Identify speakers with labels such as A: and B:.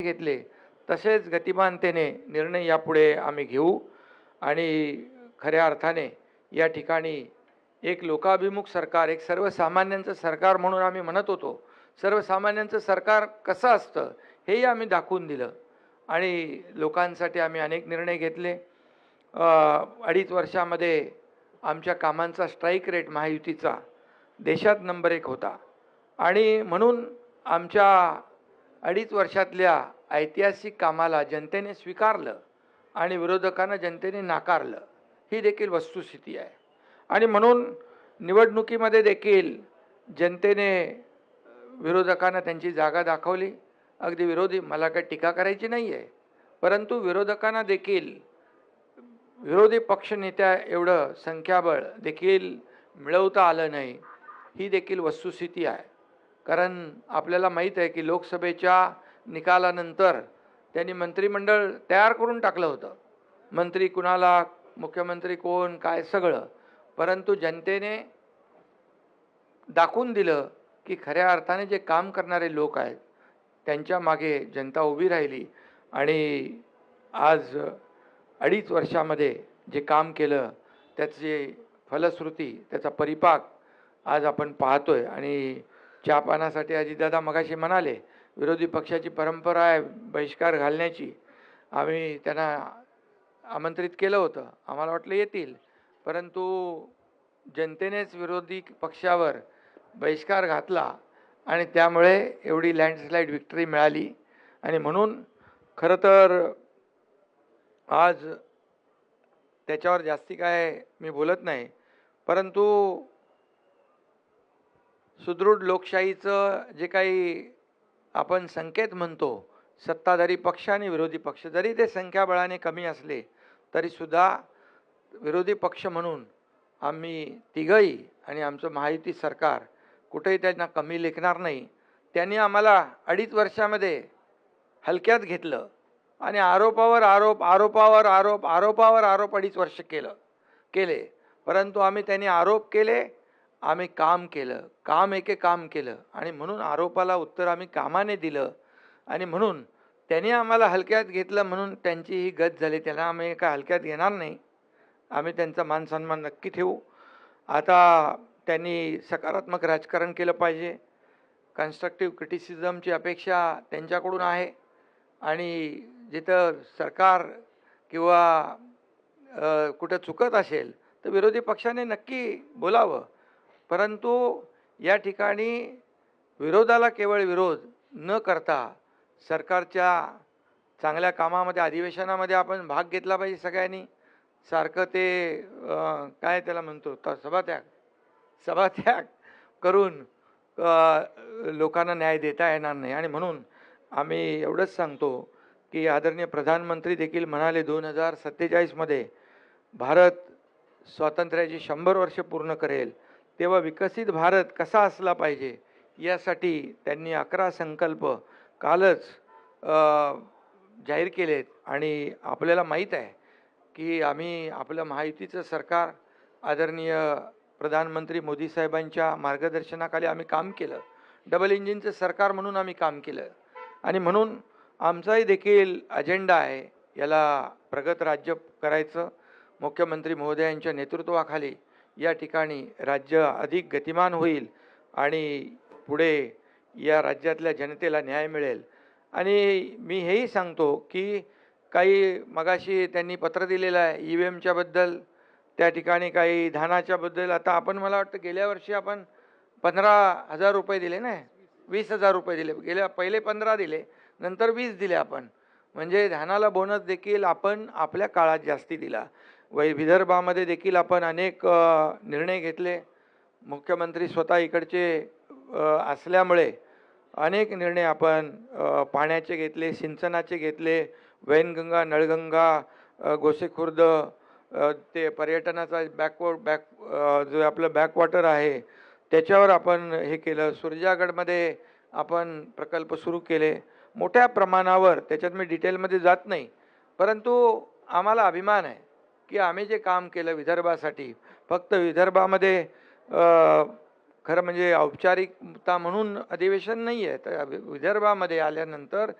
A: घेतले तसेच गतिमानतेने निर्णय यापुढे आम्ही घेऊ आणि खऱ्या अर्थाने या ठिकाणी एक लोकाभिमुख सरकार, एक सर्वसामान्यांचं सरकार म्हणून आम्ही म्हणत होतो. सर्वसामान्यांचं सरकार कसं असतं हेही आम्ही दाखवून दिलं आणि लोकांसाठी आम्ही अनेक निर्णय घेतले. 2.5 वर्षामध्ये आमच्या कामांचा स्ट्राईक रेट महायुतीचा देशात नंबर 1 होता आणि म्हणून आमच्या 2.5 वर्षातल्या ऐतिहासिक कामाला जनतेने स्वीकारलं आणि विरोधकांना जनतेने नाकारलं. ही देखील वस्तुस्थिती आहे आणि म्हणून निवडणुकीमध्ये देखील जनतेने विरोधकांना त्यांची जागा दाखवली. अगदी विरोधी, मला काही टीका करायची नाही आहे, परंतु विरोधकांना देखील विरोधी पक्षनेत्या एवढं संख्याबळ देखील मिळवता आलं नाही. ही देखील वस्तुस्थिती आहे. कारण आपल्याला माहीत आहे की लोकसभेच्या निकालानंतर त्यांनी मंत्रिमंडळ तयार करून टाकलं होतं. मंत्री कुणाला, मुख्यमंत्री कोण, काय सगळं. परंतु जनतेने दाखवून दिलं की खऱ्या अर्थाने जे काम करणारे लोक आहेत त्यांच्या मागे जनता उभी राहिली आणि आज 2.5 वर्षामध्ये जे काम केलं त्याची फलश्रुती, त्याचा परिपाक आज आपण पाहतोय. आणि चहापानासाठी अजितदादा मगाशी म्हणाले विरोधी पक्षाची परंपरा आहे बहिष्कार घालण्याची. आम्ही त्यांना आमंत्रित केलं होतं, आम्हाला वाटलं येतील, परंतु जनतेनेच विरोधी पक्षावर बहिष्कार घातला आणि त्यामुळे एवढी लँडस्लाईड विक्ट्री मिळाली. आणि म्हणून खरं तर आज त्याच्यावर जास्ती काय मी बोलत नाही, परंतु सुदृढ लोकशाहीचं जे काही आपण संकेत म्हणतो, सत्ताधारी पक्ष आणि विरोधी पक्ष जरी ते संख्याबळाने कमी असले तरीसुद्धा विरोधी पक्ष म्हणून आम्ही तिघंही आणि आमचं महायुती सरकार कुठेही त्यांना कमी लेखणार नाही. त्यांनी आम्हाला 2.5 वर्षामध्ये हलक्यात घेतलं आणि आरोपावर आरोप, आरोपावर आरोप, आरोपावर आरोप 2.5 वर्ष केले. परंतु आम्ही त्यांनी आरोप केले, आम्ही काम केलं, काम एके काम केलं आणि म्हणून आरोपाला उत्तर आम्ही कामाने दिलं. आणि म्हणून त्यांनी आम्हाला हलक्यात घेतलं म्हणून त्यांची ही गत झाली. त्यांना आम्ही काय हलक्यात घेणार नाही. आम्ही त्यांचा मान सन्मान नक्की ठेवू. आता त्यांनी सकारात्मक राजकारण केलं पाहिजे. कन्स्ट्रक्टिव्ह क्रिटिसिझमची अपेक्षा त्यांच्याकडून आहे आणि जिथं सरकार किंवा कुठं चुकत असेल तर विरोधी पक्षाने नक्की बोलावं. परंतु या ठिकाणी विरोधाला केवळ विरोध न करता सरकारच्या चांगल्या कामामध्ये, अधिवेशनामध्ये आपण भाग घेतला पाहिजे सगळ्यांनी. सारखं ते काय त्याला म्हणतो तर सभात्याग करून लोकांना न्याय देता येणार नाही. आणि म्हणून आम्ही एवढंच सांगतो की आदरणीय प्रधानमंत्री देखील म्हणाले 2047मध्ये भारत स्वातंत्र्याची 100 वर्ष पूर्ण करेल, तेव्हा विकसित भारत कसा असला पाहिजे यासाठी त्यांनी 11 संकल्प कालच जाहीर केलेत. आणि आपल्याला माहीत आहे की आम्ही आपलं महायुतीचं सरकार आदरणीय प्रधानमंत्री मोदी साहेबांच्या मार्गदर्शनाखाली आम्ही काम केलं. डबल इंजिनचं सरकार म्हणून आम्ही काम केलं आणि म्हणून आमचाही देखील अजेंडा आहे याला प्रगत राज्य करायचं. मुख्यमंत्री महोदयांच्या नेतृत्वाखाली या ठिकाणी राज्य अधिक गतिमान होईल आणि पुढे या राज्यातल्या जनतेला न्याय मिळेल. आणि मी हेही सांगतो की काही मगाशी त्यांनी पत्र दिलेलं आहे EVMच्या बद्दल, त्या ठिकाणी काही धानाच्या बद्दल. आता आपण मला वाटतं गेल्या वर्षी आपण 15,000 रुपये दिले ना, 20,000 रुपये दिले. पहिले 15 दिले, नंतर 20 दिले आपण. म्हणजे धानाला बोनस देखील आपण आपल्या काळात जास्ती दिला. विदर्भामध्ये देखील आपण अनेक निर्णय घेतले. मुख्यमंत्री स्वतः इकडचे असल्यामुळे अनेक निर्णय आपण पाण्याचे घेतले, सिंचनाचे घेतले, वैनगंगा, नळगंगा, गोसेखुर्द, ते पर्यटनाचा जो आपलं बॅकवॉटर आहे त्याच्यावर आपण हे केलं. सुरजागडमध्ये आपण प्रकल्प सुरू केले मोठ्या प्रमाणावर. त्याच्यात मी डिटेलमध्ये जात नाही, परंतु आम्हाला अभिमान आहे की आम्ही जे काम केलं विदर्भासाठी, फक्त विदर्भामध्ये खरं म्हणजे औपचारिकता म्हणून अधिवेशन नाही आहे, तर विदर्भामध्ये आल्यानंतर